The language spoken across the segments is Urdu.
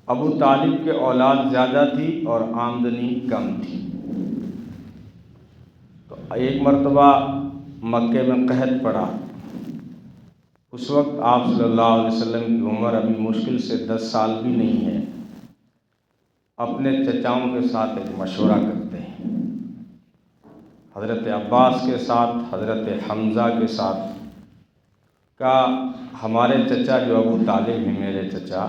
ابو طالب کے اولاد زیادہ تھی اور آمدنی کم تھی۔ تو ایک مرتبہ مکے میں قحط پڑا۔ اس وقت آپ صلی اللہ علیہ وسلم کی عمر ابھی مشکل سے 10 سال بھی نہیں ہے۔ اپنے چچاؤں کے ساتھ ایک مشورہ کرتے ہیں، حضرت عباس کے ساتھ، حضرت حمزہ کے ساتھ، کہ ہمارے چچا جو ابو طالب ہیں، میرے چچا،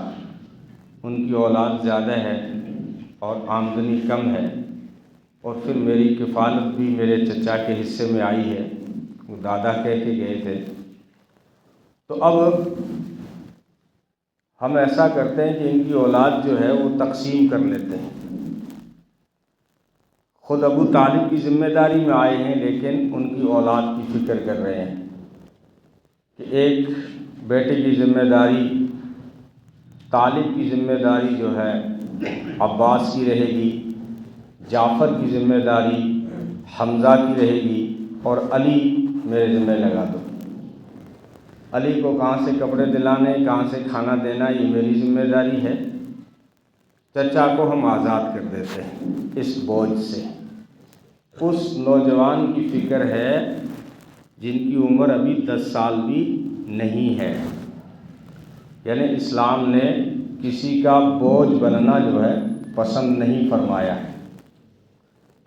ان کی اولاد زیادہ ہے اور آمدنی کم ہے، اور پھر میری کفالت بھی میرے چچا کے حصے میں آئی ہے، وہ دادا کہہ کے گئے تھے۔ تو اب ہم ایسا کرتے ہیں کہ ان کی اولاد جو ہے وہ تقسیم کر لیتے ہیں۔ خود ابو طالب کی ذمہ داری میں آئے ہیں، لیکن ان کی اولاد کی فکر کر رہے ہیں کہ ایک بیٹے کی ذمہ داری، طالب کی ذمہ داری جو ہے عباس کی رہے گی، جعفر کی ذمہ داری حمزہ کی رہے گی، اور علی میرے ذمہ لگا دو۔ علی کو کہاں سے کپڑے دلانے، کہاں سے کھانا دینا، یہ میری ذمہ داری ہے۔ چچا کو ہم آزاد کر دیتے ہیں اس بوجھ سے۔ اس نوجوان کی فکر ہے جن کی عمر ابھی 10 سال بھی نہیں ہے، یعنی اسلام نے کسی کا بوجھ بننا جو ہے پسند نہیں فرمایا ہے۔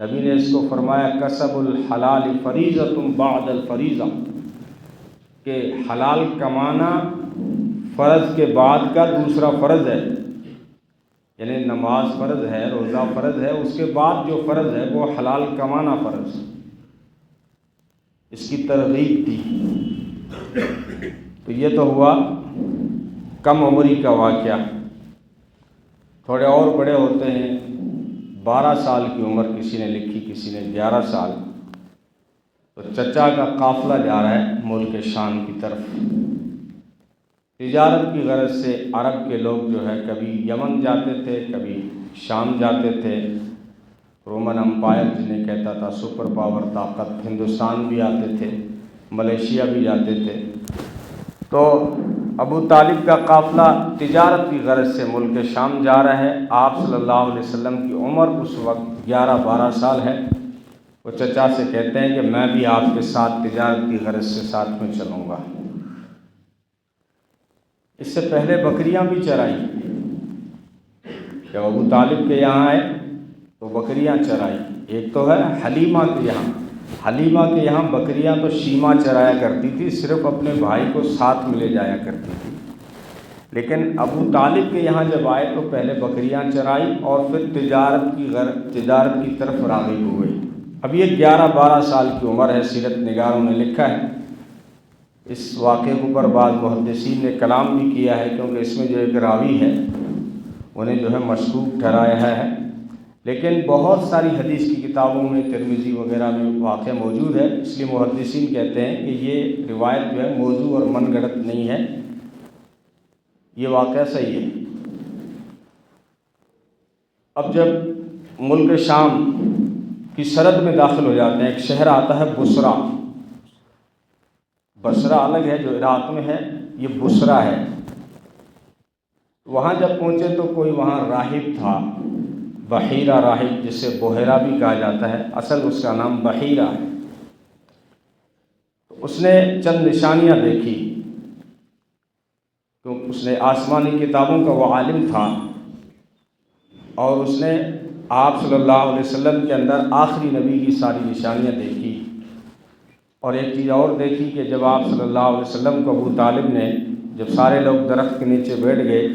نبی نے اس کو فرمایا کسب الحلال فریضۃ بعد الفریضہ، کہ حلال کمانا فرض کے بعد کا دوسرا فرض ہے، یعنی نماز فرض ہے، روزہ فرض ہے، اس کے بعد جو فرض ہے وہ حلال کمانا فرض۔ اس کی ترغیب تھی۔ تو یہ تو ہوا کم عمری کا واقعہ۔ تھوڑے اور بڑے ہوتے ہیں، 12 سال کی عمر کسی نے لکھی، کسی نے 11 سال۔ تو چچا کا قافلہ جا رہا ہے ملک شام کی طرف۔ تجارت کی غرض سے عرب کے لوگ جو ہے کبھی یمن جاتے تھے، کبھی شام جاتے تھے۔ رومن امپائر جنہیں کہتا تھا، سپر پاور طاقت، ہندوستان بھی آتے تھے، ملیشیا بھی جاتے تھے۔ تو ابو طالب کا قافلہ تجارت کی غرض سے ملک شام جا رہا ہے۔ آپ صلی اللہ علیہ وسلم کی عمر اس وقت 11-12 سال ہے۔ وہ چچا سے کہتے ہیں کہ میں بھی آپ کے ساتھ تجارت کی غرض سے ساتھ میں چلوں گا۔ اس سے پہلے بکریاں بھی چرائی۔ جب ابو طالب کے یہاں آئے تو بکریاں چرائی۔ ایک تو ہے حلیمہ کے یہاں، حلیمہ کے یہاں بکریاں تو شیمہ چرایا کرتی تھی، صرف اپنے بھائی کو ساتھ میں لے جایا کرتی تھی۔ لیکن ابو طالب کے یہاں جب آئے تو پہلے بکریاں چرائی اور پھر تجارت کی طرف راغب ہوئے۔ اب یہ 11-12 سال کی عمر ہے۔ سیرت نگاروں نے لکھا ہے، اس واقعے کے اوپر بعض محدثین نے کلام بھی کیا ہے، کیونکہ اس میں جو ایک راوی ہے انہیں جو ہے مشکوک ٹھہرایا ہے، لیکن بہت ساری حدیث کی کتابوں میں، ترمذی وغیرہ میں واقعہ موجود ہے، اس لیے محدثین کہتے ہیں کہ یہ روایت جو ہے موضوع اور من گھڑت نہیں ہے، یہ واقعہ صحیح ہے۔ اب جب ملک شام کی سرحد میں داخل ہو جاتے ہیں، ایک شہر آتا ہے بصرہ۔ بصرہ الگ ہے جو عراق میں ہے، یہ بصرہ ہے۔ وہاں جب پہنچے تو کوئی وہاں راہب تھا، بحیرہ راہب، جسے بحیرہ بھی کہا جاتا ہے، اصل اس کا نام بحیرہ ہے۔ تو اس نے چند نشانیاں دیکھی، کیونکہ اس نے آسمانی کتابوں کا وہ عالم تھا، اور اس نے آپ صلی اللہ علیہ وسلم کے اندر آخری نبی کی ساری نشانیاں دیکھی۔ اور ایک چیز اور دیکھی کہ جب آپ صلی اللہ علیہ وسلم کو ابو طالب نے، جب سارے لوگ درخت کے نیچے بیٹھ گئے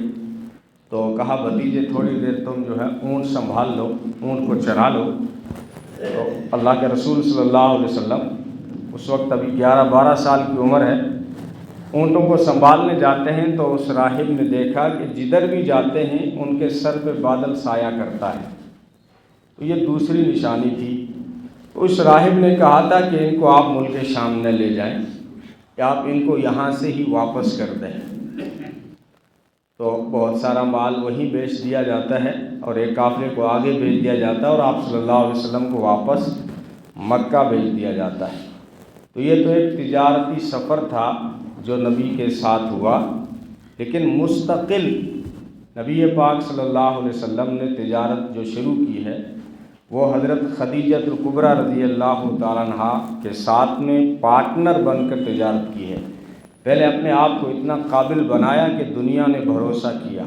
تو کہا بھتیجے تھوڑی دیر تم جو ہے اونٹ سنبھال لو، اونٹ کو چرا لو۔ تو اللہ کے رسول صلی اللہ علیہ وسلم اس وقت ابھی 11-12 سال کی عمر ہے، اونٹوں کو سنبھالنے جاتے ہیں تو اس راہب نے دیکھا کہ جدھر بھی جاتے ہیں ان کے سر پہ بادل سایہ کرتا ہے۔ تو یہ دوسری نشانی تھی۔ تو اس راہب نے کہا تھا کہ ان کو آپ ملک شام نہ لے جائیں، کہ آپ ان کو یہاں سے ہی واپس کر دیں۔ تو بہت سارا مال وہیں بیچ دیا جاتا ہے اور ایک قافلے کو آگے بھیج دیا جاتا ہے، اور آپ صلی اللہ علیہ وسلم کو واپس مکہ بھیج دیا جاتا ہے۔ تو یہ تو ایک تجارتی سفر تھا جو نبی کے ساتھ ہوا، لیکن مستقل نبی پاک صلی اللہ علیہ وسلم نے تجارت جو شروع کی ہے وہ حضرت خدیجہ الکبریٰ رضی اللہ تعالیٰ عنہا کے ساتھ میں پارٹنر بن کر تجارت کی ہے۔ پہلے اپنے آپ کو اتنا قابل بنایا کہ دنیا نے بھروسہ کیا،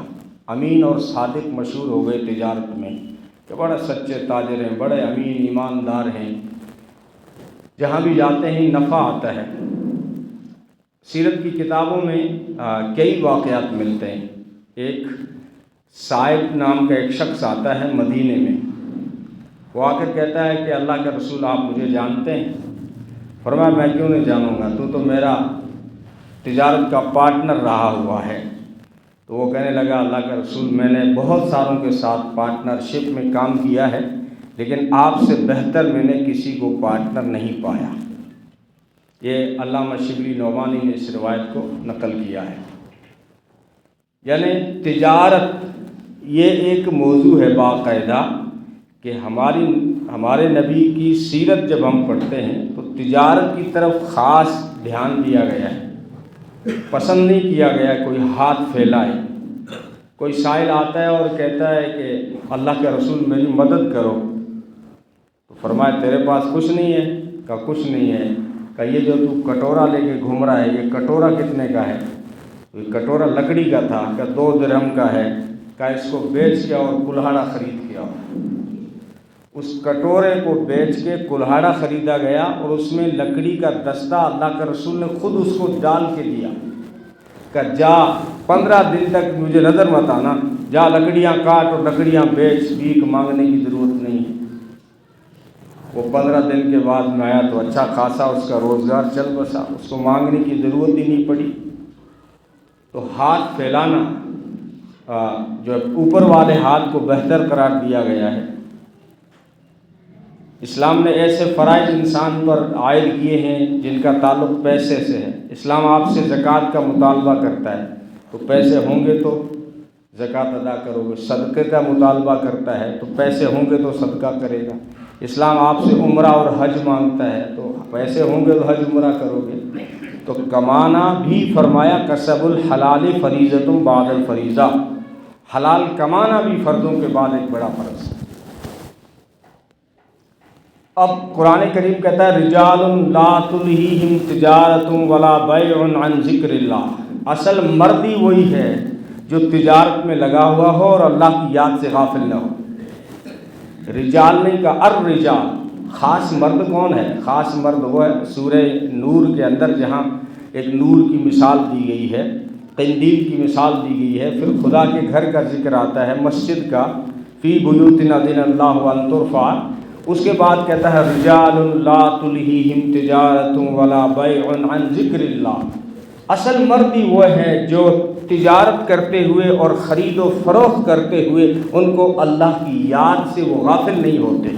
امین اور صادق مشہور ہو گئے تجارت میں کہ بڑے سچے تاجر ہیں، بڑے امین ایماندار ہیں، جہاں بھی جاتے ہیں نفع آتا ہے۔ سیرت کی کتابوں میں کئی واقعات ملتے ہیں۔ ایک صائب نام کا ایک شخص آتا ہے مدینے میں، وہ آ کر کہتا ہے کہ اللہ کے رسول آپ مجھے جانتے ہیں؟ فرمایا میں کیوں نہیں جانوں گا، تو میرا تجارت کا پارٹنر رہا ہوا ہے۔ تو وہ کہنے لگا اللہ کے رسول میں نے بہت ساروں کے ساتھ پارٹنرشپ میں کام کیا ہے، لیکن آپ سے بہتر میں نے کسی کو پارٹنر نہیں پایا۔ یہ علامہ شبلی نعمانی نے اس روایت کو نقل کیا ہے۔ یعنی تجارت یہ ایک موضوع ہے باقاعدہ کہ ہمارے نبی کی سیرت جب ہم پڑھتے ہیں تو تجارت کی طرف خاص دھیان دیا گیا ہے، پسند نہیں کیا گیا کوئی ہاتھ پھیلائے۔ کوئی سائل آتا ہے اور کہتا ہے کہ اللہ کے رسول میری مدد کرو، تو فرمایا تیرے پاس کچھ نہیں ہے؟ کہا کچھ نہیں ہے۔ کہا یہ جو تو کٹورا لے کے گھوم رہا ہے یہ کٹورا کتنے کا ہے؟ یہ کٹورا لکڑی کا تھا۔ کہا 2 درہم کا ہے۔ کہا اس کو بیچ کے اور کلہاڑا خرید کے آؤ۔ اس کٹورے کو بیچ کے کلہاڑا خریدا گیا اور اس میں لکڑی کا دستہ اللہ کے رسول نے خود اس کو ڈال کے دیا کہ جا 15 دن تک مجھے نظر مت آنا، جا لکڑیاں کاٹ اور لکڑیاں بیچ، بھیک مانگنے کی ضرورت نہیں ہے۔ وہ 15 دن کے بعد میں آیا تو اچھا خاصا اس کا روزگار چل بسا، اس کو مانگنے کی ضرورت ہی نہیں پڑی۔ تو ہاتھ پھیلانا جو اوپر والے ہاتھ کو بہتر قرار دیا گیا ہے۔ اسلام نے ایسے فرائض انسان پر عائد کیے ہیں جن کا تعلق پیسے سے ہے۔ اسلام آپ سے زکوٰۃ کا مطالبہ کرتا ہے تو پیسے ہوں گے تو زکوٰۃ ادا کرو گے، صدقے کا مطالبہ کرتا ہے تو پیسے ہوں گے تو صدقہ کرے گا۔ اسلام آپ سے عمرہ اور حج مانگتا ہے تو پیسے ہوں گے تو حج عمرہ کرو گے۔ تو کمانا بھی فرمایا کسب الحلال فریضۃ بعد الفریضہ، حلال کمانا بھی فرضوں کے بعد ایک بڑا فرض ہے۔ اب قرآن کریم کہتا ہے رجال لا تلہیہم تجارت ولا بیع عن ذکر اللہ، اصل مردی وہی ہے جو تجارت میں لگا ہوا ہو اور اللہ کی یاد سے غافل نہ ہو۔ رجال نہیں کہا الرجال، خاص مرد کون ہے؟ خاص مرد وہ ہے سورہ نور کے اندر جہاں ایک نور کی مثال دی گئی ہے، قندیل کی مثال دی گئی ہے، پھر خدا کے گھر کا ذکر آتا ہے، مسجد کا، فی بیوت اذن اللہ ان ترفع، اس کے بعد کہتا ہے رجال لا تلہیہم تجارت ولا بیع عن ذکر اللہ، اصل مردی وہ ہے جو تجارت کرتے ہوئے اور خرید و فروخت کرتے ہوئے ان کو اللہ کی یاد سے وہ غافل نہیں ہوتے۔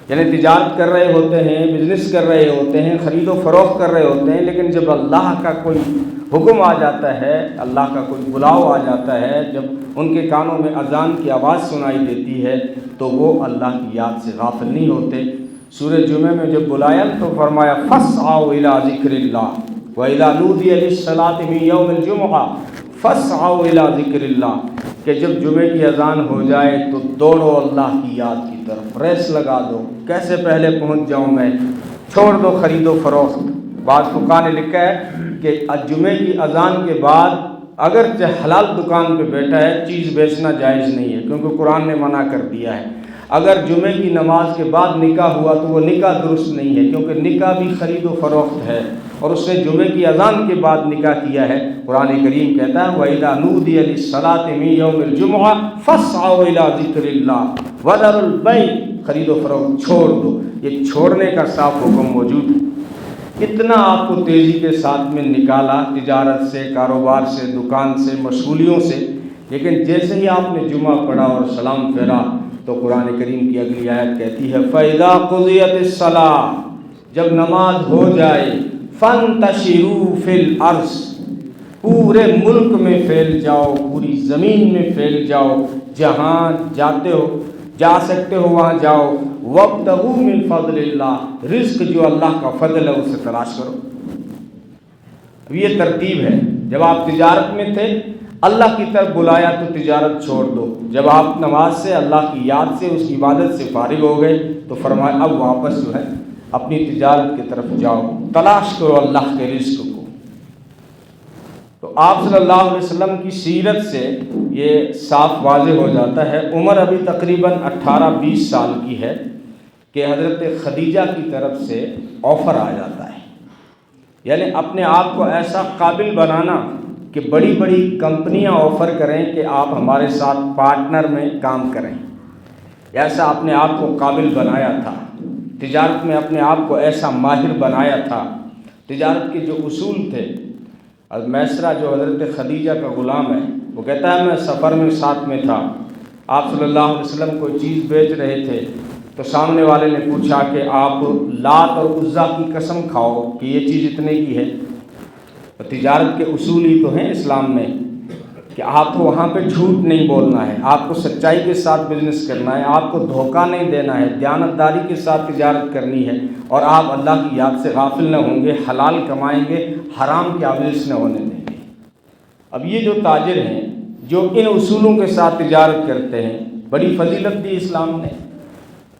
یعنی تجارت کر رہے ہوتے ہیں، بزنس کر رہے ہوتے ہیں، خرید و فروخت کر رہے ہوتے ہیں، لیکن جب اللہ کا کوئی حکم آ جاتا ہے، اللہ کا کوئی بلاؤ آ جاتا ہے، جب ان کے کانوں میں اذان کی آواز سنائی دیتی ہے تو وہ اللہ کی یاد سے غافل نہیں ہوتے۔ سورہ جمعہ میں جب بلایا تو فرمایا فاسعوا الی ذکر اللہ وَإِذَا نُودِيَ لِلصَّلَاةِ مِن يَوْمِ الْجُمُعَةِ فَاسْعَوْا إِلَىٰ ذِكْرِ اللَّهِ، کہ جب جمعے کی اذان ہو جائے تو دوڑو اللہ کی یاد کی طرف، ریس لگا دو، کیسے پہلے پہنچ جاؤں میں، چھوڑ دو خرید و فروخت۔ بعض فقہاء نے لکھا ہے کہ جمعے کی اذان کے بعد اگرچہ حلال دکان پہ بیٹھا ہے چیز بیچنا جائز نہیں ہے، کیونکہ قرآن نے منع کر دیا ہے۔ اگر جمعے کی نماز کے بعد نکاح ہوا تو وہ نکاح درست نہیں ہے، کیونکہ نکاح بھی خرید و فروخت ہے، اور اس نے جمعے کی اذان کے بعد نکاح کیا ہے۔ قرآن کریم کہتا ہے وَإِذَا نُودِيَ لِلصَّلَاةِ مِن يَوْمِ الْجُمُعَةِ فَاسْعَوْا إِلَىٰ ذِكْرِ اللَّهِ وَذَرُوا الْبَيْعَ، خرید و فروخت چھوڑ دو، یہ چھوڑنے کا صاف حکم موجود ہے۔ اتنا آپ کو تیزی کے ساتھ میں نکالا تجارت سے، کاروبار سے، دکان سے، مشغولیوں سے، لیکن جیسے ہی آپ نے جمعہ پڑھا اور سلام پھیرا تو قرآن کریم کی اگلی آیت کہتی ہے فَإِذَا قُضِيَتِ الصَّلَاةُ، جب نماز ہو جائے، فَانْتَشِرُوا فِي الْأَرْضِ، پورے ملک میں پھیل جاؤ، پوری زمین میں پھیل جاؤ، جہاں جاتے ہو جا سکتے ہو وہاں جاؤ، وَابْتَغُوا مِن فَضْلِ اللَّهِ، رزق جو اللہ کا فضل ہے اسے تلاش کرو۔ اب یہ ترتیب ہے، جب آپ تجارت میں تھے اللہ کی طرف بلایا تو تجارت چھوڑ دو۔ جب آپ نماز سے، اللہ کی یاد سے، اس کی عبادت سے فارغ ہو گئے تو فرمایا اب واپس جو ہے اپنی تجارت کی طرف جاؤ، تلاش کرو اللہ کے رزق کو۔ تو آپ صلی اللہ علیہ وسلم کی سیرت سے یہ صاف واضح ہو جاتا ہے۔ عمر ابھی تقریباً 18-20 سال کی ہے کہ حضرت خدیجہ کی طرف سے آفر آ جاتا ہے، یعنی اپنے آپ کو ایسا قابل بنانا کہ بڑی بڑی کمپنیاں آفر کریں کہ آپ ہمارے ساتھ پارٹنر میں کام کریں، ایسا اپنے آپ کو قابل بنایا تھا، تجارت میں اپنے آپ کو ایسا ماہر بنایا تھا۔ تجارت کے جو اصول تھے، میسرہ جو حضرت خدیجہ کا غلام ہے وہ کہتا ہے میں سفر میں ساتھ میں تھا، آپ صلی اللہ علیہ وسلم کوئی چیز بیچ رہے تھے تو سامنے والے نے پوچھا کہ آپ لات اور عزیٰ کی قسم کھاؤ کہ یہ چیز اتنے کی ہے۔ تو تجارت کے اصول ہی تو ہیں اسلام میں کہ آپ کو وہاں پہ جھوٹ نہیں بولنا ہے، آپ کو سچائی کے ساتھ بزنس کرنا ہے، آپ کو دھوکہ نہیں دینا ہے، دیانتداری کے ساتھ تجارت کرنی ہے، اور آپ اللہ کی یاد سے غافل نہ ہوں گے، حلال کمائیں گے، حرام کی آمیز نہ ہونے دیں گے۔ اب یہ جو تاجر ہیں جو ان اصولوں کے ساتھ تجارت کرتے ہیں، بڑی فضیلت دی اسلام نے۔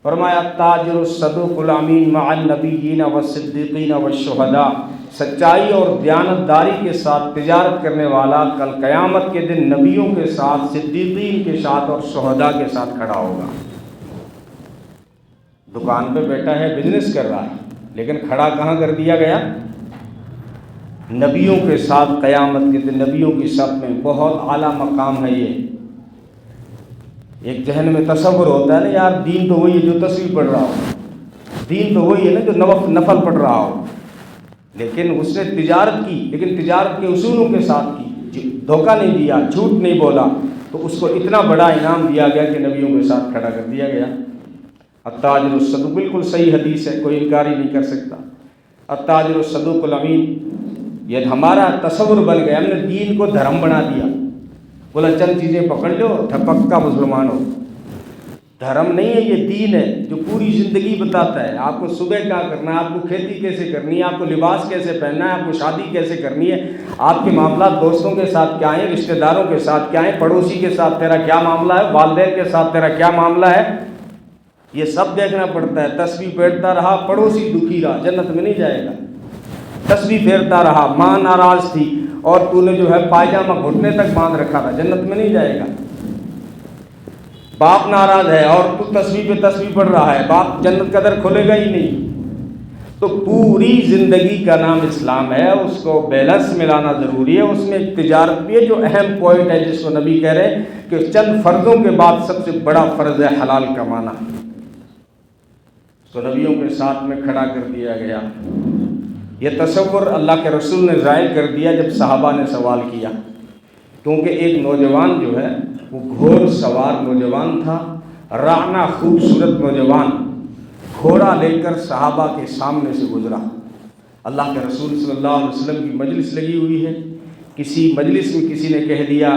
فرمایا تاجر الصدوق الامین مع النبیین والصدیقین والشہداء، سچائی اور دیانتداری کے ساتھ تجارت کرنے والا کل قیامت کے دن نبیوں کے ساتھ، صدیقین کے ساتھ اور شہداء کے ساتھ کھڑا ہوگا۔ دکان پہ بیٹھا ہے، بزنس کر رہا ہے، لیکن کھڑا کہاں کر دیا گیا؟ نبیوں کے ساتھ قیامت کے دن، نبیوں کی صف میں۔ بہت اعلیٰ مقام ہے یہ۔ ایک ذہن میں تصور ہوتا ہے نا یار دین تو وہی ہے جو تصویر پڑھ رہا ہو، دین تو وہی ہے نا جو نفل پڑھ رہا ہو، لیکن اس نے تجارت کی، لیکن تجارت کے اصولوں کے ساتھ کی، دھوکہ نہیں دیا، جھوٹ نہیں بولا، تو اس کو اتنا بڑا انعام دیا گیا کہ نبیوں کے ساتھ کھڑا کر دیا گیا۔ التاجر الصدوق، بالکل صحیح حدیث ہے، کوئی انکار ہی نہیں کر سکتا۔ التاجر الصدوق الامین، یہ ہمارا تصور بن گیا، ہم نے دین کو دھرم بنا دیا، بولا چند چیزیں پکڑ لو پکا مسلمان ہو۔ دھرم نہیں ہے، یہ دین ہے جو پوری زندگی بتاتا ہے آپ کو صبح کیا کرنا ہے، آپ کو کھیتی کیسے کرنی ہے، آپ کو لباس کیسے پہننا ہے، آپ کو شادی کیسے کرنی ہے، آپ کے معاملات دوستوں کے ساتھ کیا ہیں، رشتہ داروں کے ساتھ کیا ہیں، پڑوسی کے ساتھ تیرا کیا معاملہ ہے، والدین کے ساتھ تیرا کیا معاملہ ہے، یہ سب دیکھنا پڑتا ہے۔ تسبیح پھیرتا رہا، پڑوسی دکھی رہا، جنت میں نہیں جائے گا۔ تسبیح پھیرتا رہا، ماں ناراض تھی اور تو نے جو ہے پائجامہ گھٹنے تک باندھ رکھا تھا، جنت میں نہیں جائے گا۔ باپ ناراض ہے اور تو تسبیح پہ تسبیح پڑھ رہا ہے، باپ جنت کا در کھولے گا ہی نہیں۔ تو پوری زندگی کا نام اسلام ہے، اس کو بیلنس ملانا ضروری ہے۔ اس میں ایک تجارت بھی ہے جو اہم پوائنٹ ہے، جس کو نبی کہہ رہے ہیں کہ چند فرضوں کے بعد سب سے بڑا فرض ہے حلال کمانا، تو نبیوں کے ساتھ میں کھڑا کر دیا گیا۔ یہ تصور اللہ کے رسول نے ظاہر کر دیا جب صحابہ نے سوال کیا، کیونکہ ایک نوجوان جو ہے وہ گھوڑ سوار نوجوان تھا، رانا خوبصورت نوجوان، گھوڑا لے کر صحابہ کے سامنے سے گزرا۔ اللہ کے رسول صلی اللہ علیہ وسلم کی مجلس لگی ہوئی ہے، کسی مجلس میں کسی نے کہہ دیا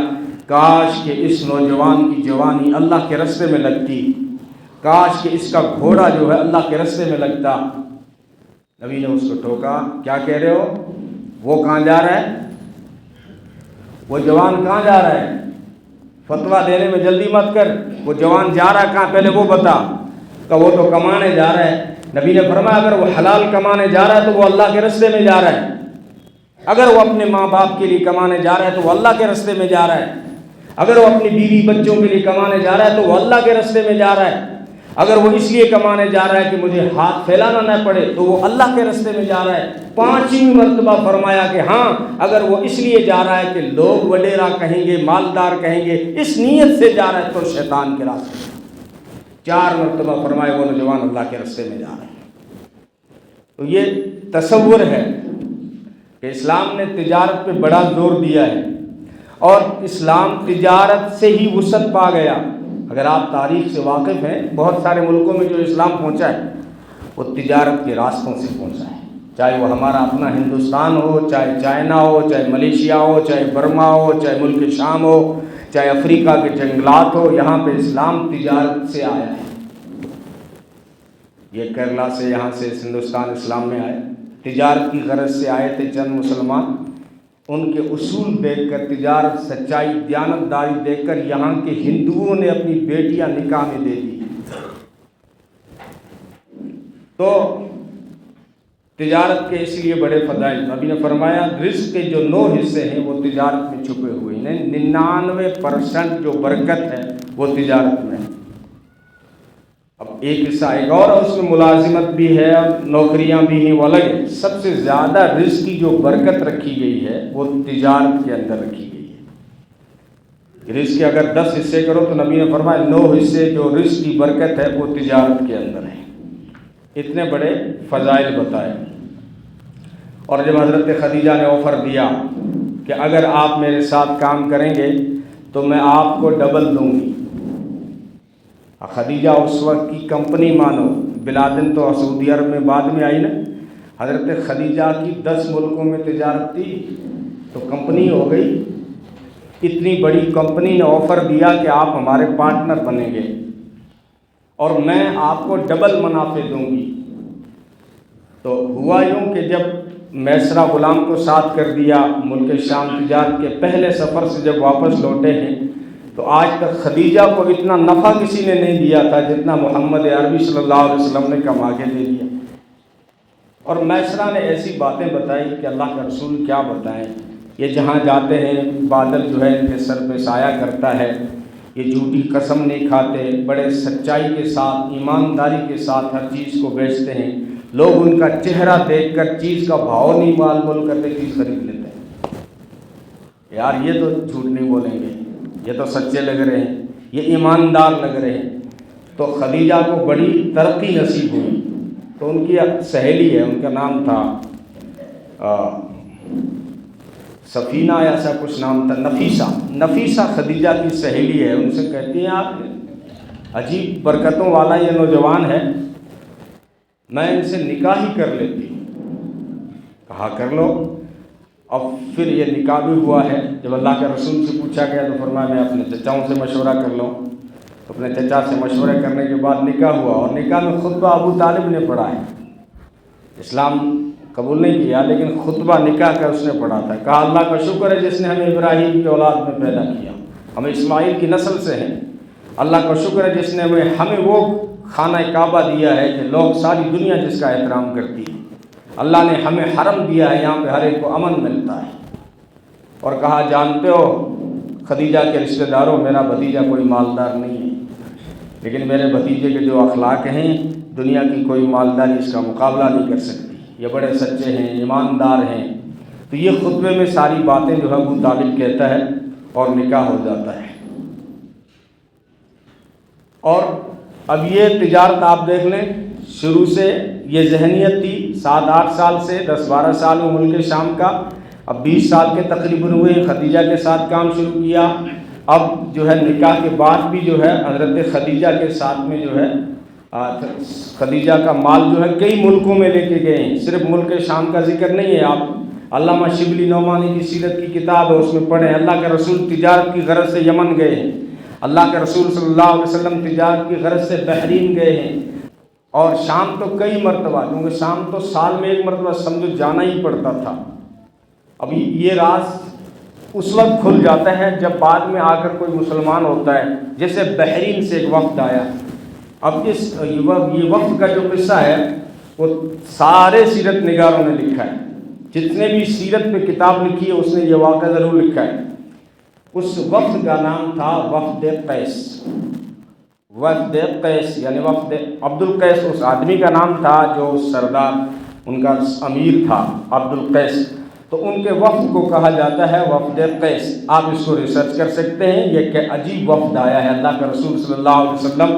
کاش کہ اس نوجوان کی جوانی اللہ کے راستے میں لگتی، کاش کہ اس کا گھوڑا جو ہے اللہ کے راستے میں لگتا۔ نبی نے اس کو ٹوکا، کیا کہہ رہے ہو، وہ کہاں جا رہا ہے، وہ جوان کہاں جا رہا ہے، فتویٰ دینے میں جلدی مت کر، وہ جوان جا رہا ہے کہاں پہلے وہ بتا۔ کہ وہ تو کمانے جا رہا ہے۔ نبی نے فرمایا اگر وہ حلال کمانے جا رہا ہے تو وہ اللہ کے راستے میں جا رہا ہے، اگر وہ اپنے ماں باپ کے لیے کمانے جا رہا ہے تو وہ اللہ کے راستے میں جا رہا ہے، اگر وہ اپنی بیوی بچوں کے لیے کمانے جا رہا ہے تو وہ اللہ کے راستے میں جا رہا ہے، اگر وہ اس لیے کمانے جا رہا ہے کہ مجھے ہاتھ پھیلانا نہ پڑے تو وہ اللہ کے راستے میں جا رہا ہے۔ 5ویں مرتبہ فرمایا کہ ہاں اگر وہ اس لیے جا رہا ہے کہ لوگ وڈیرا کہیں گے، مالدار کہیں گے، اس نیت سے جا رہا ہے تو شیطان کے راستے میں۔ 4 مرتبہ فرمایا وہ نوجوان اللہ کے راستے میں جا رہا ہے۔ تو یہ تصور ہے کہ اسلام نے تجارت پہ بڑا زور دیا ہے، اور اسلام تجارت سے ہی وسعت پا گیا۔ اگر آپ تاریخ سے واقف ہیں، بہت سارے ملکوں میں جو اسلام پہنچا ہے وہ تجارت کے راستوں سے پہنچا ہے، چاہے وہ ہمارا اپنا ہندوستان ہو، چاہے چائنا ہو، چاہے ملیشیا ہو، چاہے برما ہو، چاہے ملک شام ہو، چاہے افریقہ کے جنگلات ہو، یہاں پہ اسلام تجارت سے آیا ہے۔ یہ کیرلا سے، یہاں سے ہندوستان اسلام میں آئے، تجارت کی غرض سے آئے تھے چند مسلمان، ان کے اصول دیکھ کر، تجارت، سچائی، دیانتداری دیکھ کر یہاں کے ہندوؤں نے اپنی بیٹیاں نکاح میں دے دی۔ تو تجارت کے اس لیے بڑے فضائل، نبی نے فرمایا رزق کے جو 9 حصے ہیں وہ تجارت میں چھپے ہوئے ہیں، 99% جو برکت ہے وہ تجارت میں ہے۔ اب ایک حصہ ایک اور اس میں ملازمت بھی ہے، نوکریاں بھی ہیں، وہ الگ ہے۔ سب سے زیادہ رزق کی جو برکت رکھی گئی ہے وہ تجارت کے اندر رکھی گئی ہے۔ رزق کے اگر 10 حصے کرو تو نبی نے فرمایا 9 حصے جو رزق کی برکت ہے وہ تجارت کے اندر ہے۔ اتنے بڑے فضائل بتائے۔ اور جب حضرت خدیجہ نے آفر دیا کہ اگر آپ میرے ساتھ کام کریں گے تو میں آپ کو ڈبل دوں گی۔ خدیجہ اس وقت کی کمپنی مانو، بلادن تو سعودی عرب میں بعد میں آئی نا، حضرت خدیجہ کی 10 ملکوں میں تجارت تھی تو کمپنی ہو گئی۔ اتنی بڑی کمپنی نے آفر دیا کہ آپ ہمارے پارٹنر بنیں گے اور میں آپ کو ڈبل منافع دوں گی۔ تو ہوا یوں کہ جب میسرہ غلام کو ساتھ کر دیا، ملک شام تجارت کے پہلے سفر سے جب واپس لوٹے ہیں تو آج تک خدیجہ کو اتنا نفع کسی نے نہیں دیا تھا جتنا محمد عربی صلی اللہ علیہ وسلم نے کما کے دے دیا۔ اور میسرہ نے ایسی باتیں بتائی کہ اللہ کا رسول کیا بتائیں۔ یہ جہاں جاتے ہیں بادل جو ہے ان کے سر پہ سایہ کرتا ہے، یہ جھوٹی قسم نہیں کھاتے، بڑے سچائی کے ساتھ، ایمانداری کے ساتھ ہر چیز کو بیچتے ہیں، لوگ ان کا چہرہ دیکھ کر چیز کا بھاؤ نہیں مول کرتے، چیز خرید لیتے ہیں۔ یار یہ تو جھوٹ نہیں بولیں گے، یہ تو سچے لگ رہے ہیں، یہ ایماندار لگ رہے ہیں۔ تو خدیجہ کو بڑی ترقی نصیب ہوئی۔ تو ان کی سہیلی ہے، ان کا نام تھا سفینہ یا ایسا کچھ نام تھا، نفیسہ خدیجہ کی سہیلی ہے۔ ان سے کہتی ہیں آپ عجیب برکتوں والا یہ نوجوان ہے، میں ان سے نکاح ہی کر لیتی ہوں۔ کہا کر لو۔ اب پھر یہ نکاح بھی ہوا ہے۔ جب اللہ کے رسول سے پوچھا گیا تو فرمایا میں اپنے چچاؤں سے مشورہ کر لوں۔ تو اپنے چچا سے مشورہ کرنے کے بعد نکاح ہوا، اور نکاح میں خطبہ ابو طالب نے پڑھا ہے۔ اسلام قبول نہیں کیا لیکن خطبہ نکاح کا اس نے پڑھا تھا۔ کہا اللہ کا شکر ہے جس نے ہمیں ابراہیم کی اولاد میں پیدا کیا، ہم اسماعیل کی نسل سے ہیں۔ اللہ کا شکر ہے جس نے ہمیں وہ خانہ کعبہ دیا ہے کہ لوگ ساری دنیا جس کا احترام کرتی ہے۔ اللہ نے ہمیں حرم دیا ہے، یہاں پہ ہر ایک کو امن ملتا ہے۔ اور کہا جانتے ہو خدیجہ کے رشتہ داروں، میرا بھتیجا کوئی مالدار نہیں ہے، لیکن میرے بھتیجے کے جو اخلاق ہیں دنیا کی کوئی مالداری اس کا مقابلہ نہیں کر سکتی۔ یہ بڑے سچے ہیں، ایماندار ہیں۔ تو یہ خطبے میں ساری باتیں جو ہے ابو طالب کہتا ہے اور نکاح ہو جاتا ہے۔ اور اب یہ تجارت آپ دیکھ لیں، شروع سے یہ ذہنیت تھی 7-8 سال سے 10-12 سال میں ملک شام کا، اب 20 سال کے تقریباً ہوئے خدیجہ کے ساتھ کام شروع کیا۔ اب جو ہے نکاح کے بعد بھی جو ہے حضرت خدیجہ کے ساتھ میں جو ہے خدیجہ کا مال جو ہے کئی ملکوں میں لے کے گئے ہیں، صرف ملک شام کا ذکر نہیں ہے۔ آپ علامہ شبلی نعمانی کی سیرت کی کتاب ہے، اس میں پڑھیں، اللہ کے رسول تجارت کی غرض سے یمن گئے ہیں، اللہ کے رسول صلی اللہ علیہ وسلم تجارت کی غرض سے بحرین گئے ہیں، اور شام تو کئی مرتبہ، کیونکہ شام تو سال میں ایک مرتبہ سمجھو جانا ہی پڑتا تھا۔ اب یہ راز اس وقت کھل جاتا ہے جب بعد میں آ کر کوئی مسلمان ہوتا ہے، جیسے بحرین سے ایک وفد آیا۔ اب یہ وفد کا جو قصہ ہے وہ سارے سیرت نگاروں نے لکھا ہے، جتنے بھی سیرت پہ کتاب لکھی ہے اس نے یہ واقعہ ضرور لکھا ہے۔ اس وفد کا نام تھا وفد قیس، وفد قیس یعنی وفد عبد القیس اس آدمی کا نام تھا جو سردار ان کا امیر تھا، عبد القیس۔ تو ان کے وفد کو کہا جاتا ہے وفد قیس۔ آپ اس کو ریسرچ کر سکتے ہیں، یہ کہ عجیب وفد آیا ہے۔ اللہ کا رسول صلی اللہ علیہ وسلم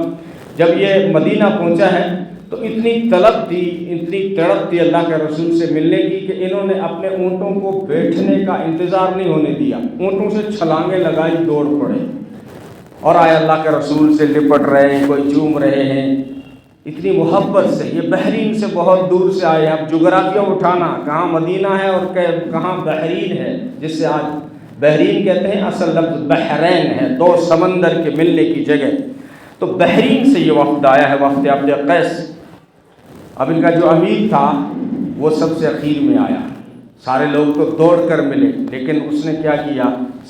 جب یہ مدینہ پہنچا ہے تو اتنی طلب تھی، اتنی تڑپ تھی اللہ کے رسول سے ملنے کی کہ انہوں نے اپنے اونٹوں کو بیٹھنے کا انتظار نہیں ہونے دیا، اونٹوں سے چھلانگیں لگائی، دوڑ پڑے اور آئے اللہ کے رسول سے لپٹ رہے ہیں، کوئی چوم رہے ہیں، اتنی محبت سے۔ یہ بحرین سے بہت دور سے آئے، اب جغرافیہ اٹھانا کہاں مدینہ ہے اور کہاں بحرین ہے، جس سے آج بحرین کہتے ہیں، اصل لفظ بحرین ہے، 2 سمندر کے ملنے کی جگہ۔ تو بحرین سے یہ وفد آیا ہے، وفد عبد قیس۔ اب ان کا جو امیر تھا وہ سب سے اخیر میں آیا، سارے لوگ تو دوڑ کر ملے، لیکن اس نے کیا کیا؟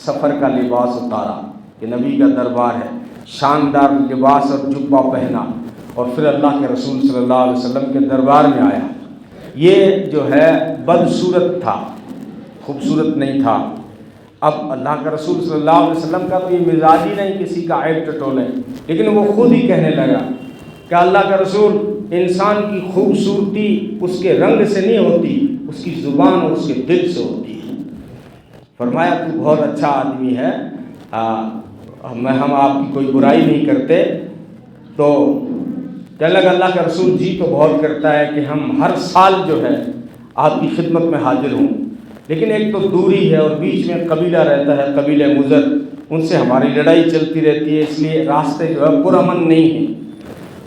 سفر کا لباس اتارا کہ نبی کا دربار ہے، شاندار لباس اور جبہ پہنا، اور پھر اللہ کے رسول صلی اللہ علیہ وسلم کے دربار میں آیا۔ یہ جو ہے بدصورت تھا، خوبصورت نہیں تھا۔ اب اللہ کا رسول صلی اللہ علیہ وسلم کا تو یہ مزاج ہی نہیں کسی کا عیب ٹٹولے، لیکن وہ خود ہی کہنے لگا کہ اللہ کا رسول، انسان کی خوبصورتی اس کے رنگ سے نہیں ہوتی، اس کی زبان اور اس کے دل سے ہوتی ہے۔ فرمایا تو بہت اچھا آدمی ہے، ہم آپ کی کوئی برائی نہیں کرتے۔ تو کہنے لگا اللہ کا رسول جی تو بہت کرتا ہے کہ ہم ہر سال جو ہے آپ کی خدمت میں حاضر ہوں، لیکن ایک تو دوری ہے اور بیچ میں قبیلہ رہتا ہے، قبیلہ مضر، ان سے ہماری لڑائی چلتی رہتی ہے، اس لیے راستے جو ہے پرامن نہیں ہیں۔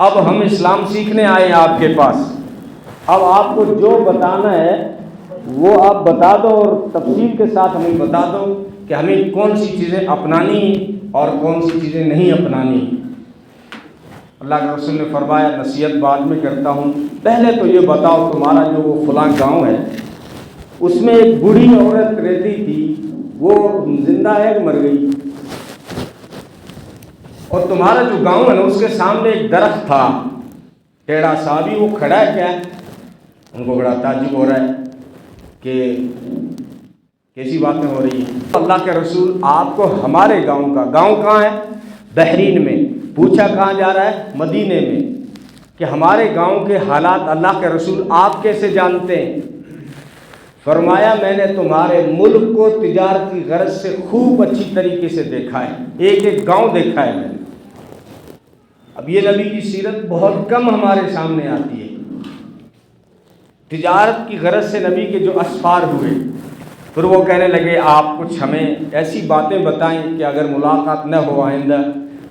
اب ہم اسلام سیکھنے آئے ہیں آپ کے پاس، اب آپ کو جو بتانا ہے وہ آپ بتا دو، اور تفصیل کے ساتھ ہمیں بتا دو کہ ہمیں کون سی چیزیں اپنانی اور کون سی چیزیں نہیں اپنانی۔ اللہ کے رسول نے فرمایا نصیحت بعد میں کرتا ہوں، پہلے تو یہ بتاؤ تمہارا جو وہ فلاں گاؤں ہے اس میں ایک بوڑھی عورت رہتی تھی، وہ زندہ ہے کہ مر گئی؟ اور تمہارا جو گاؤں ہے نا اس کے سامنے ایک درخت تھا ٹیڑھا سا، بھی وہ کھڑا ہے کیا ہے؟ ان کو بڑا تعجب ہو رہا ہے کہ کیسی باتیں ہو رہی ہیں۔ اللہ کے رسول آپ کو ہمارے گاؤں کا، گاؤں کہاں ہے؟ بحرین میں۔ پوچھا کہاں جا رہا ہے؟ مدینے میں، کہ ہمارے گاؤں کے حالات اللہ کے رسول آپ کیسے جانتے ہیں؟ فرمایا میں نے تمہارے ملک کو تجارتی غرض سے خوب اچھی طریقے سے دیکھا ہے، ایک ایک گاؤں دیکھا ہے میں نے۔ اب یہ نبی کی سیرت بہت کم ہمارے سامنے آتی ہے۔ تجارت کی غرض سے نبی کے جو اسفار ہوئے، پھر وہ کہنے لگے آپ کچھ ہمیں ایسی باتیں بتائیں کہ اگر ملاقات نہ ہو آئندہ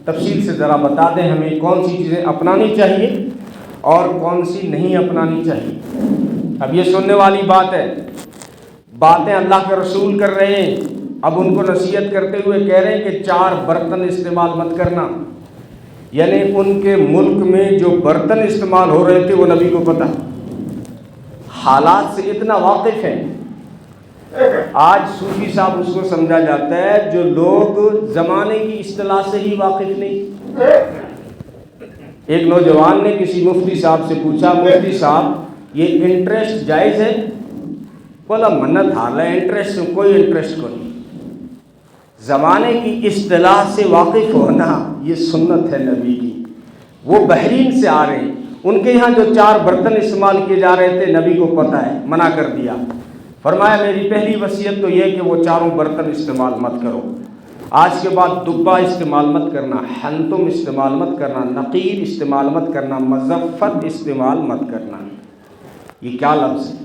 تفصیل سے ذرا بتا دیں ہمیں کون سی چیزیں اپنانی چاہیے اور کون سی نہیں اپنانی چاہیے۔ اب یہ سننے والی بات ہے، باتیں اللہ کے رسول کر رہے ہیں، اب ان کو نصیحت کرتے ہوئے کہہ رہے ہیں کہ 4 برتن استعمال مت کرنا، یعنی ان کے ملک میں جو برتن استعمال ہو رہے تھے وہ نبی کو پتہ، حالات سے اتنا واقف ہیں۔ آج صوفی صاحب اس کو سمجھا جاتا ہے جو لوگ زمانے کی اصطلاح سے ہی واقف نہیں۔ ایک نوجوان نے کسی مفتی صاحب سے پوچھا مفتی صاحب یہ انٹرسٹ جائز ہے؟ بولا منت حال ہے انٹرسٹ میں، کوئی انٹرسٹ کو نہیں۔ زمانے کی اصطلاح سے واقف ہونا یہ سنت ہے نبی کی۔ وہ بحرین سے آ رہے ہیں، ان کے یہاں جو 4 برتن استعمال کیے جا رہے تھے نبی کو پتہ ہے، منع کر دیا۔ فرمایا میری پہلی وصیت تو یہ کہ وہ 4 برتن استعمال مت کرو، آج کے بعد دبا استعمال مت کرنا، حنتم استعمال مت کرنا، نقیر استعمال مت کرنا، مزفت استعمال مت کرنا۔ یہ کیا لفظ ہے؟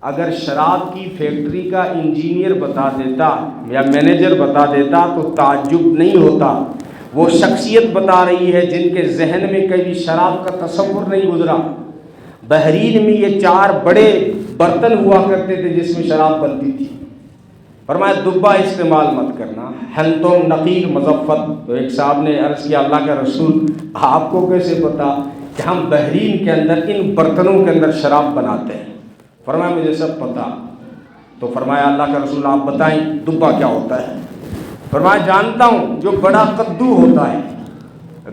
اگر شراب کی فیکٹری کا انجینئر بتا دیتا یا مینیجر بتا دیتا تو تعجب نہیں ہوتا، وہ شخصیت بتا رہی ہے جن کے ذہن میں کبھی شراب کا تصور نہیں گزرا۔ بحرین میں یہ 4 بڑے برتن ہوا کرتے تھے جس میں شراب بنتی تھی۔ فرمایا دبا استعمال مت کرنا، حنتم، نقیر، مزفت۔ تو ایک صاحب نے عرض کیا اللہ کا رسول آپ کو کیسے پتا کہ ہم بحرین کے اندر ان برتنوں کے اندر شراب بناتے ہیں؟ فرمایا مجھے سب پتا۔ تو فرمایا اللہ کا رسول آپ بتائیں دبا کیا ہوتا ہے؟ فرمایا جانتا ہوں، جو بڑا کدو ہوتا ہے،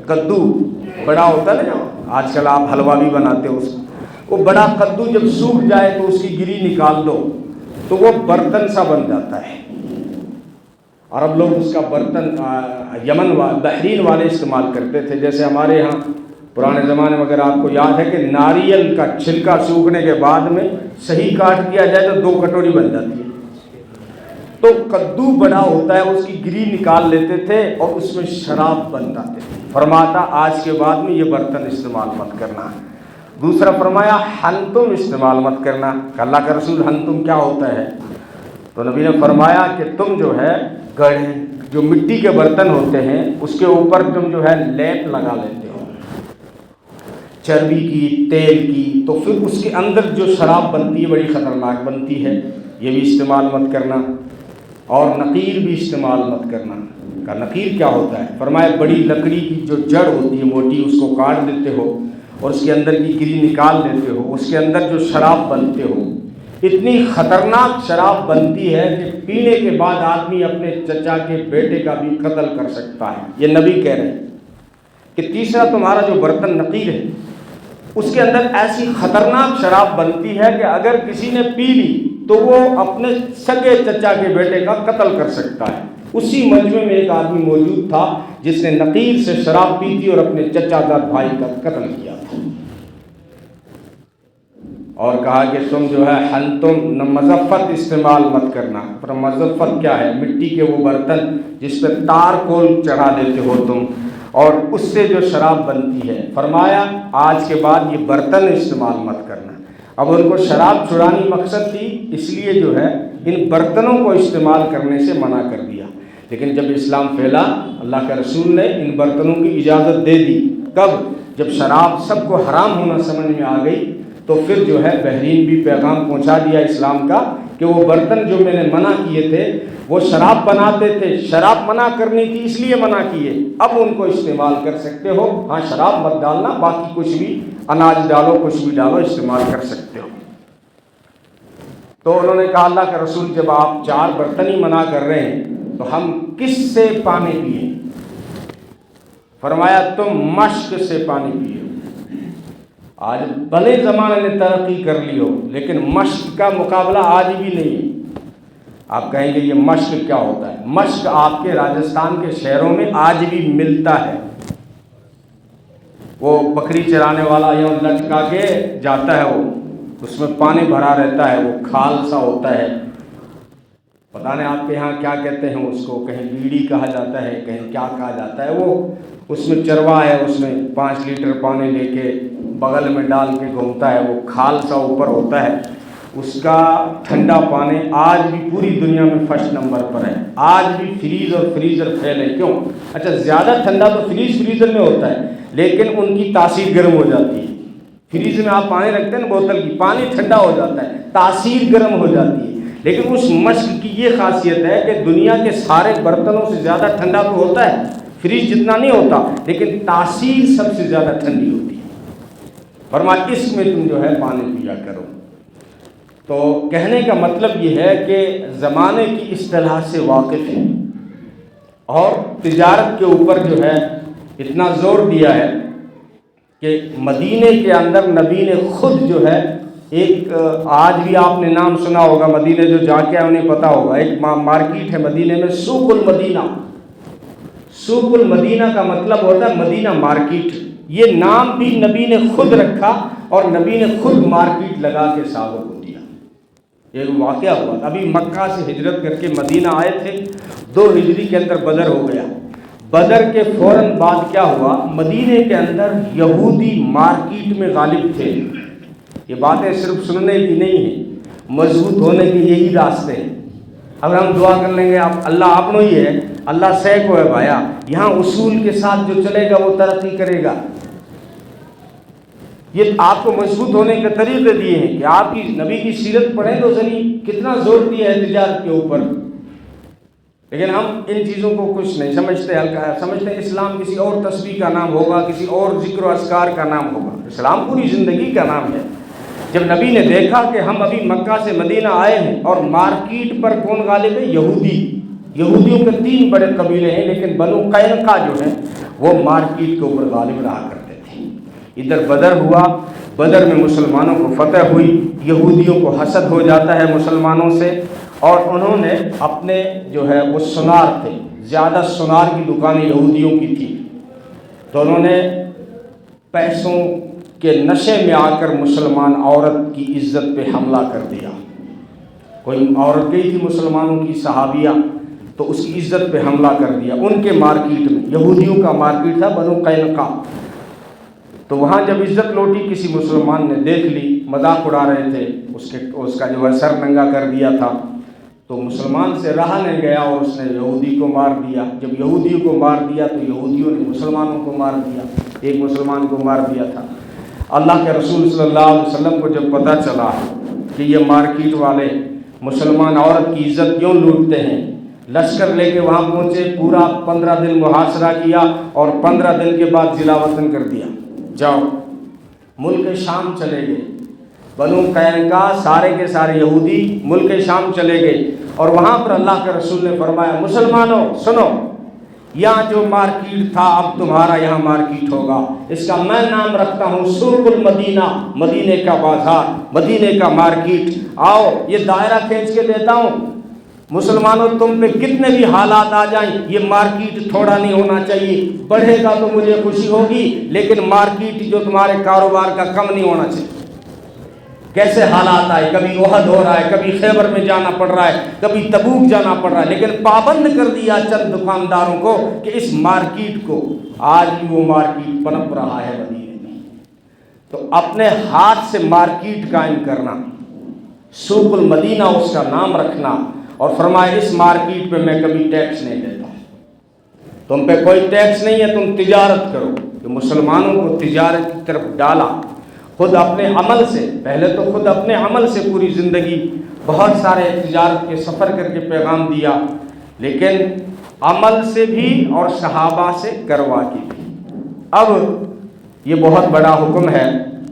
کدو بڑا ہوتا ہے نا، آج کل آپ حلوہ بھی بناتے ہو اس کو، وہ بڑا کدو جب سوکھ جائے تو اس کی گری نکال دو تو وہ برتن سا بن جاتا ہے۔ عرب لوگ اس کا برتن یمن بحرین والے استعمال کرتے تھے، جیسے ہمارے ہاں پرانے زمانے میں اگر آپ کو یاد ہے کہ ناریل کا چھلکا سوکھنے کے بعد میں صحیح کاٹ دیا جائے تو 2 کٹوری بن جاتی ہے۔ تو کدو بڑا ہوتا ہے، اس کی گری نکال لیتے تھے اور اس میں شراب بن جاتے تھے۔ فرماتا آج کے بعد میں یہ برتن استعمال مت کرنا۔ دوسرا فرمایا حنتم استعمال مت کرنا۔ کہ اللہ کا رسول حنتم کیا ہوتا ہے؟ تو نبی نے فرمایا کہ تم جو ہے جو مٹی کے برتن ہوتے ہیں اس کے اوپر تم جو ہے لیپ لگا لیتے ہو چربی کی، تیل کی، تو پھر اس کے اندر جو شراب بنتی ہے بڑی خطرناک بنتی ہے، یہ بھی استعمال مت کرنا۔ اور نقیر بھی استعمال مت کرنا۔ کہ نقیر کیا ہوتا ہے؟ فرمایا بڑی لکڑی کی جو جڑ ہوتی ہے موٹی، اس کو کاٹ دیتے ہو اور اس کے اندر کی گری نکال دیتے ہو، اس کے اندر جو شراب بنتے ہو اتنی خطرناک شراب بنتی ہے کہ پینے کے بعد آدمی اپنے چچا کے بیٹے کا بھی قتل کر سکتا ہے. یہ نبی کہہ رہے ہیں کہ تیسرا تمہارا جو برتن نقیر ہے اس کے اندر ایسی خطرناک شراب بنتی ہے کہ اگر کسی نے پی لی تو وہ اپنے سگے چچا کے بیٹے کا قتل کر سکتا ہے. اسی مجمع میں ایک آدمی موجود تھا جس نے نقیر سے شراب پی تھی اور اپنے چچا داد بھائی کا قتل کیا تھا. اور کہا کہ تم جو ہے تم مزفت استعمال مت کرنا. پر مزفت کیا ہے؟ مٹی کے وہ برتن جس پہ تار کول چڑھا دیتے ہو تم، اور اس سے جو شراب بنتی ہے. فرمایا آج کے بعد یہ برتن استعمال مت کرنا. اب ان کو شراب چھڑانی مقصد تھی، اس لیے جو ہے ان برتنوں کو استعمال کرنے سے منع کر دیا. لیکن جب اسلام پھیلا اللہ کے رسول نے ان برتنوں کی اجازت دے دی. کب؟ جب شراب سب کو حرام ہونا سمجھ میں آ گئی تو پھر جو ہے بحرین بھی پیغام پہنچا دیا اسلام کا کہ وہ برتن جو میں نے منع کیے تھے وہ شراب بناتے تھے، شراب منع کرنی تھی اس لیے منع کیے، اب ان کو استعمال کر سکتے ہو. ہاں شراب مت ڈالنا، باقی کچھ بھی اناج ڈالو، کچھ بھی ڈالو، استعمال کر سکتے ہو. تو انہوں نے کہا اللہ کے رسول جب آپ 4 برتن ہی منع کر رہے ہیں تو ہم کس سے پانی پیئیں؟ فرمایا تم مشق سے پانی پیو. آج بھلے زمانے نے ترقی کر لی ہو لیکن مشق کا مقابلہ آج بھی نہیں ہے. آپ کہیں گے یہ مشق کیا ہوتا ہے؟ مشق آپ کے راجستھان کے شہروں میں آج بھی ملتا ہے. وہ بکری چرانے والا یوں لٹکا کے جاتا ہے، وہ اس میں پانی بھرا رہتا ہے، وہ کھال سا ہوتا ہے. پتہ نہیں آپ کے یہاں کیا کہتے ہیں اس کو، کہیں بیڑی کہا جاتا ہے، کہیں کیا کہا جاتا ہے. وہ اس میں چروا ہے، اس میں 5 لیٹر پانی لے کے بغل میں ڈال کے گھومتا ہے، وہ کھال سا اوپر ہوتا ہے. اس کا ٹھنڈا پانی آج بھی پوری دنیا میں فرسٹ نمبر پر ہے. آج بھی فریز اور فریزر فیل ہے. کیوں؟ اچھا زیادہ ٹھنڈا تو فریزر میں ہوتا ہے لیکن ان کی تاثیر گرم ہو جاتی ہے. فریز میں آپ پانی رکھتے ہیں نا بوتل کی، پانی ٹھنڈا ہو جاتا ہے، تاثیر گرم ہو جاتی ہے. لیکن اس مشق کی یہ خاصیت ہے کہ دنیا کے سارے برتنوں سے زیادہ ٹھنڈا تو ہوتا ہے، فریج جتنا نہیں ہوتا لیکن تاثیر سب سے زیادہ ٹھنڈی ہوتی ہے. فرمایا اس میں تم جو ہے پانی پیا کرو. تو کہنے کا مطلب یہ ہے کہ زمانے کی اصطلاح سے واقف ہے اور تجارت کے اوپر جو ہے اتنا زور دیا ہے کہ مدینے کے اندر نبی نے خود جو ہے ایک، آج بھی آپ نے نام سنا ہوگا، مدینے جو جا کے انہیں پتہ ہوگا، ایک مارکیٹ ہے مدینے میں سوق المدینہ. سوق المدینہ کا مطلب ہوتا ہے مدینہ مارکیٹ. یہ نام بھی نبی نے خود رکھا اور نبی نے خود مارکیٹ لگا کے صحابہ کو دیا. ایک واقعہ ہوا، ابھی مکہ سے ہجرت کر کے مدینہ آئے تھے، 2 ہجری کے اندر بدر ہو گیا. بدر کے فوراً بعد کیا ہوا، مدینے کے اندر یہودی مارکیٹ میں غالب تھے. یہ باتیں صرف سننے کی نہیں ہیں، مضبوط ہونے کے یہی راستے ہیں. اگر ہم دعا کر لیں گے اللہ اپنو ہی ہے، اللہ سہ کو ہے بھایا، یہاں اصول کے ساتھ جو چلے گا وہ ترقی کرے گا. یہ آپ کو مضبوط ہونے کے طریقے دیے ہیں کہ آپ کی نبی کی سیرت پڑھیں تو ذریعے کتنا زور دیا ہے تجارت کے اوپر. لیکن ہم ان چیزوں کو کچھ نہیں سمجھتے، ہلکا سمجھتے ہیں اسلام کسی اور تسبیح کا نام ہوگا، کسی اور ذکر و اذکار کا نام ہوگا. اسلام پوری زندگی کا نام ہے. جب نبی نے دیکھا کہ ہم ابھی مکہ سے مدینہ آئے ہیں اور مارکیٹ پر کون غالب ہے؟ یہودیوں کے 3 بڑے قبیلے ہیں لیکن بنو قینقاع جو ہیں وہ مارکیٹ کے اوپر غالب رہا کرتے تھے. ادھر بدر ہوا، بدر میں مسلمانوں کو فتح ہوئی، یہودیوں کو حسد ہو جاتا ہے مسلمانوں سے، اور انہوں نے اپنے جو ہے وہ سونار تھے، زیادہ سونار کی دکانیں یہودیوں کی تھی، تو انہوں نے پیسوں کے نشے میں آ کر مسلمان عورت کی عزت پہ حملہ کر دیا. کوئی عورت گئی تھی مسلمانوں کی صحابیہ، تو اس کی عزت پہ حملہ کر دیا. ان کے مارکیٹ میں، یہودیوں کا مارکیٹ تھا بنو قینقاع، تو وہاں جب عزت لوٹی کسی مسلمان نے دیکھ لی، مذاق اڑا رہے تھے، اس کا جو ہے سر ننگا کر دیا تھا، تو مسلمان سے رہا نہیں گیا اور اس نے یہودی کو مار دیا. جب یہودی کو مار دیا تو یہودیوں نے مسلمانوں کو مار دیا، ایک مسلمان کو مار دیا تھا. اللہ کے رسول صلی اللہ علیہ وسلم کو جب پتہ چلا کہ یہ مارکیٹ والے مسلمان عورت کی عزت کیوں لوٹتے ہیں، لشکر لے کے وہاں پہنچے، پورا 15 دن محاصرہ کیا اور 15 دن کے بعد ضلع وطن کر دیا. جاؤ، ملک شام چلے گئے. بنو قینقاع سارے کے سارے یہودی ملک شام چلے گئے، اور وہاں پر اللہ کے رسول نے فرمایا مسلمانوں سنو، یہاں جو مارکیٹ تھا اب تمہارا یہاں مارکیٹ ہوگا، اس کا میں نام رکھتا ہوں سوق المدینہ، مدینے کا بازار، مدینے کا مارکیٹ۔ آؤ یہ دائرہ کھینچ کے دیتا ہوں، مسلمانوں تم پہ کتنے بھی حالات آ جائیں یہ مارکیٹ تھوڑا نہیں ہونا چاہیے، بڑھے گا تو مجھے خوشی ہوگی، لیکن مارکیٹ جو تمہارے کاروبار کا کم نہیں ہونا چاہیے۔ کیسے حالات آئے، کبھی احد ہو رہا ہے، کبھی خیبر میں جانا پڑ رہا ہے، کبھی تبوک جانا پڑ رہا ہے، لیکن پابند کر دیا چند دکانداروں کو کہ اس مارکیٹ کو، آج بھی وہ مارکیٹ پنپ رہا ہے مدینے میں۔ تو اپنے ہاتھ سے مارکیٹ قائم کرنا، سوق المدینہ اس کا نام رکھنا، اور فرمایا اس مارکیٹ پہ میں کبھی ٹیکس نہیں دیتا، تم پہ کوئی ٹیکس نہیں ہے، تم تجارت کرو۔ کہ مسلمانوں کو تجارت کی طرف ڈالا، خود اپنے عمل سے، پہلے تو خود اپنے عمل سے پوری زندگی بہت سارے تجارت کے سفر کر کے پیغام دیا، لیکن عمل سے بھی اور صحابہ سے کروا کے بھی۔ اب یہ بہت بڑا حکم ہے،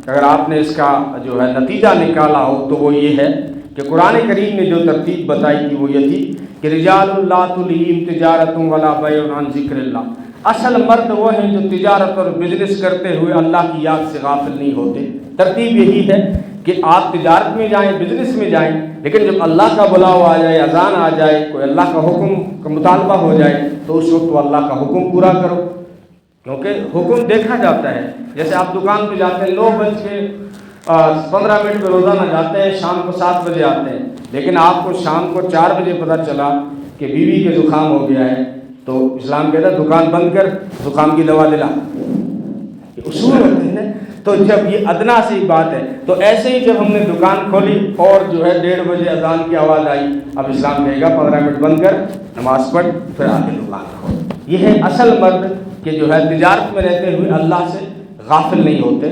اگر آپ نے اس کا جو ہے نتیجہ نکالا ہو تو وہ یہ ہے کہ قرآن کریم نے جو ترتیب بتائی تھی وہ یہ تھی کہ رجال لا تلہیہم تجارت ولا بیع عن ذکر اللہ، اصل مرد وہ ہیں جو تجارت اور بزنس کرتے ہوئے اللہ کی یاد سے غافل نہیں ہوتے۔ ترتیب یہی ہے کہ آپ تجارت میں جائیں، بزنس میں جائیں، لیکن جب اللہ کا بلاوا آ جائے، اذان آ جائے، کوئی اللہ کا حکم کا مطالبہ ہو جائے تو اس وقت وہ اللہ کا حکم پورا کرو، کیونکہ حکم دیکھا جاتا ہے۔ جیسے آپ دکان پہ جاتے ہیں 9:15 پہ روزانہ جاتے ہیں، شام کو 7 بجے آتے ہیں، لیکن آپ کو شام کو 4 بجے پتہ چلا کہ بیوی کے زکام ہو گیا ہے، تو اسلام کہتا ہے دکان بند کر، زکام کی دوا دلا، یہ اصول ہوتے ہیں۔ تو جب یہ ادنا سی بات ہے، تو ایسے ہی جب ہم نے دکان کھولی اور جو ہے 1:30 بجے اذان کی آواز آئی، اب اسلام کہے گا 15 منٹ بند کر، نماز پڑھ، پھر آ کے دکان کھول۔ یہ ہے اصل مرد کہ جو ہے تجارت میں رہتے ہوئے اللہ سے غافل نہیں ہوتے۔